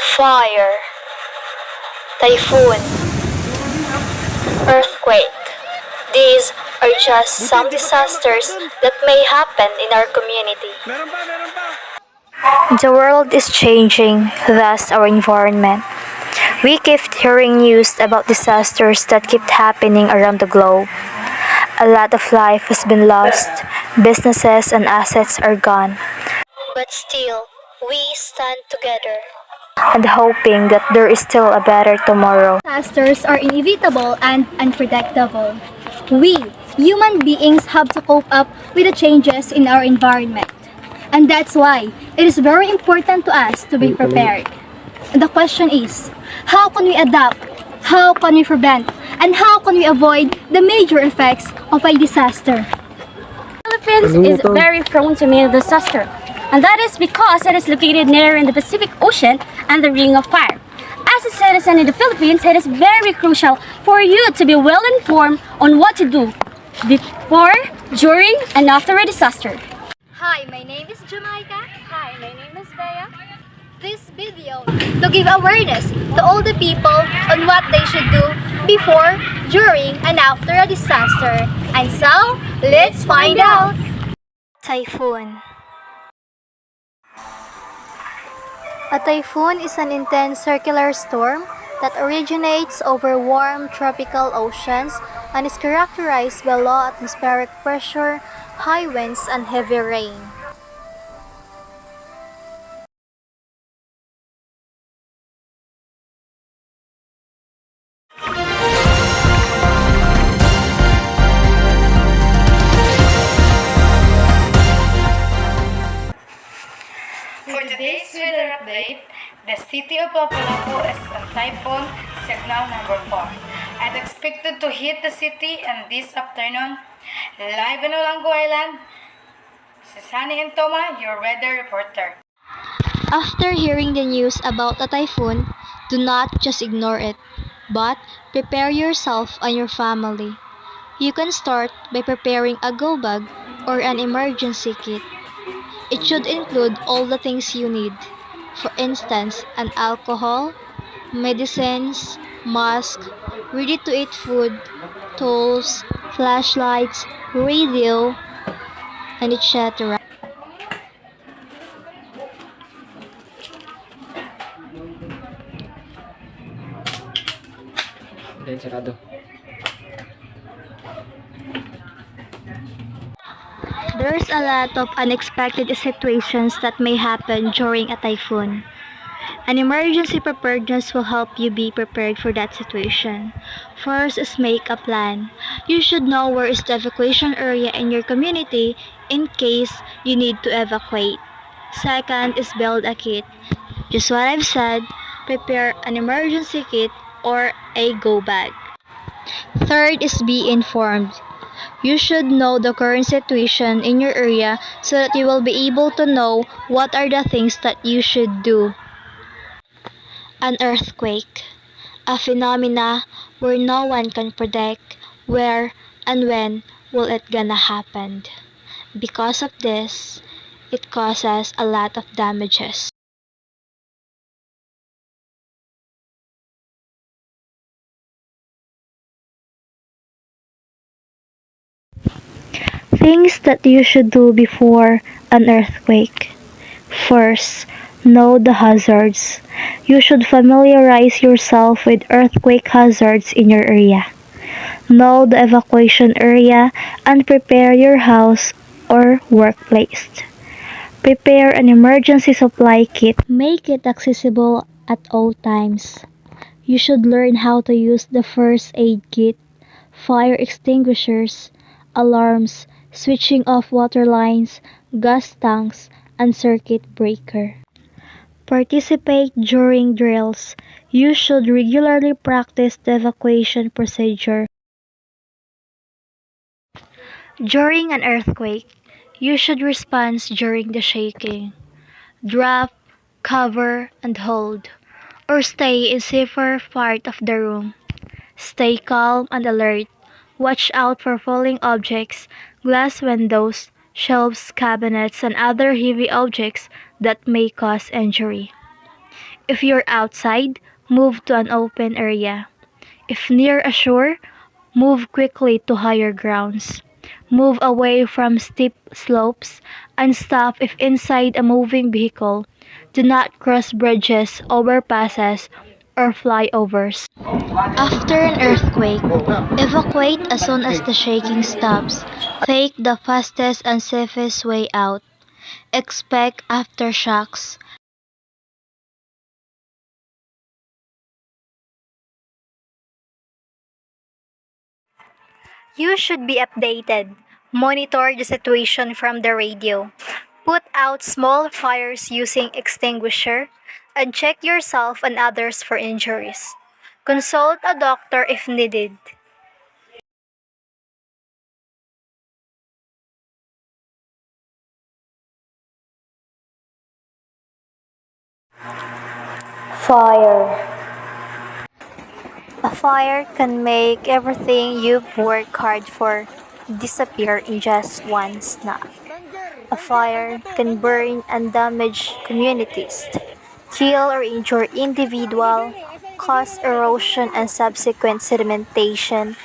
Fire, typhoon, earthquake. These are just some disasters that may happen in our community. The world is changing, thus our environment. We keep hearing news about disasters that keep happening around the globe. A lot of life has been lost, businesses and assets are gone. But still, we stand together and hoping that there is still a better tomorrow. Disasters are inevitable and unpredictable. We, human beings, have to cope up with the changes in our environment. And that's why it is very important to us to be prepared. And the question is, how can we adapt? How can we prevent? And how can we avoid the major effects of a disaster? Philippines is very prone to many disaster, and that is because it is located near in the Pacific Ocean and the Ring of Fire. As a citizen in the Philippines, it is very crucial for you to be well informed on what to do before, during, and after a disaster. Hi, my name is Jamaica. Hi, my name is Bea. This video to give awareness to all the people on what they should do before, during, and after a disaster. And so, let's find out! Typhoon. A typhoon is an intense circular storm that originates over warm tropical oceans and is characterized by low atmospheric pressure, high winds, and heavy rain. For today's weather update, the city of Lapu-Lapu is on typhoon signal number 4 and expected to hit the city and this afternoon. Live in Olango Island, si Sunny and Toma, your weather reporter. After hearing the news about a typhoon, do not just ignore it, but prepare yourself and your family. You can start by preparing a go bag or an emergency kit. It should include all the things you need. For instance, an alcohol, medicines, mask, ready-to-eat food, tools, flashlights, radio, and etc. There's a lot of unexpected situations that may happen during a typhoon. An emergency preparedness will help you be prepared for that situation. First is make a plan. You should know where is the evacuation area in your community in case you need to evacuate. Second is build a kit. Just what I've said, prepare an emergency kit or a go bag. Third is be informed. You should know the current situation in your area so that you will be able to know what are the things that you should do. An earthquake, a phenomena where no one can predict where and when will it gonna happen. Because of this, it causes a lot of damages. Things that you should do before an earthquake. First, know the hazards. You should familiarize yourself with earthquake hazards in your area. Know the evacuation area and prepare your house or workplace. Prepare an emergency supply kit. Make it accessible at all times. You should learn how to use the first aid kit, fire extinguishers, alarms, switching off water lines, gas tanks, and circuit breaker. Participate during drills. You should regularly practice the evacuation procedure. During an earthquake, you should respond during the shaking. Drop, cover, and hold, or stay in safer part of the room. Stay calm and alert. Watch out for falling objects, glass windows, shelves, cabinets, and other heavy objects that may cause injury. If you're outside, move to an open area. If near a shore, move quickly to higher grounds. Move away from steep slopes and stop if inside a moving vehicle. Do not cross bridges, overpasses, or flyovers. After an earthquake, evacuate as soon as the shaking stops. Take the fastest and safest way out. Expect aftershocks. You should be updated. Monitor the situation from the radio. Put out small fires using extinguisher and check yourself and others for injuries. Consult a doctor if needed. Fire. A fire can make everything you've worked hard for disappear in just one snap. A fire can burn and damage communities, kill or injure individuals, cause erosion and subsequent sedimentation.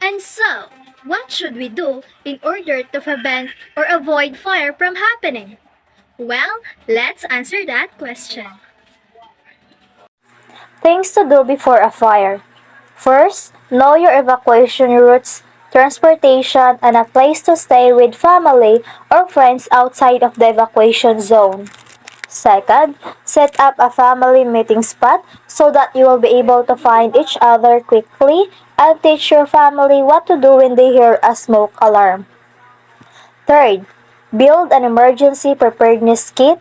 And so, what should we do in order to prevent or avoid fire from happening? Well, let's answer that question. Things to do before a fire. First, know your evacuation routes, transportation, and a place to stay with family or friends outside of the evacuation zone. Second, set up a family meeting spot so that you will be able to find each other quickly and teach your family what to do when they hear a smoke alarm. Third, build an emergency preparedness kit.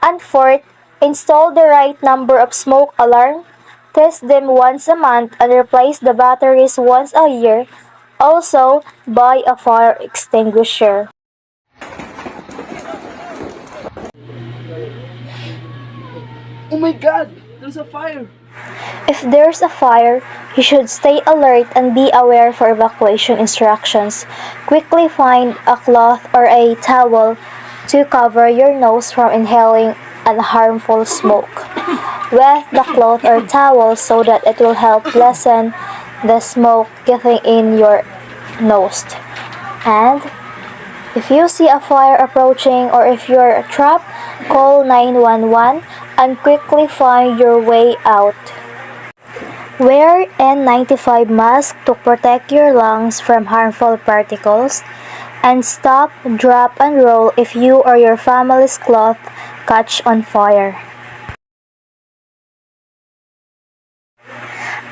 And fourth, install the right number of smoke alarm. Test them once a month and replace the batteries once a year. Also, buy a fire extinguisher. Oh my god! There's a fire! If there's a fire, you should stay alert and be aware for evacuation instructions. Quickly find a cloth or a towel to cover your nose from inhaling unharmful smoke. Wet the cloth or towel so that it will help lessen the smoke getting in your nose. And if you see a fire approaching or if you're trapped, call 911 and quickly find your way out. Wear N95 mask to protect your lungs from harmful particles. And stop, drop, and roll if you or your family's cloth catch on fire.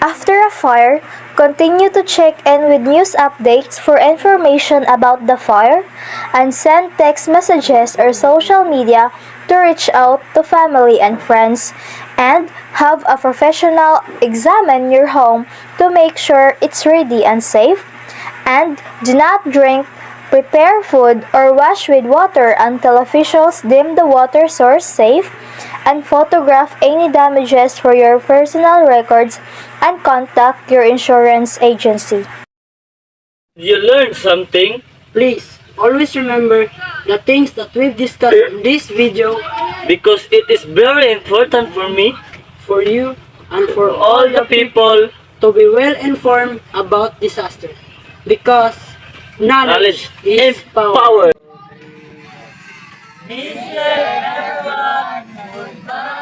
After a fire, continue to check in with news updates for information about the fire and send text messages or social media to reach out to family and friends, and have a professional examine your home to make sure it's ready and safe, and do not drink, prepare food, or wash with water until officials deem the water source safe, and photograph any damages for your personal records and contact your insurance agency. You learned something? Please, always remember the things that we've discussed in this video because it is very important for me, for you, and for all the people to be well informed about disaster. Because knowledge is power. This year, everyone, goodbye.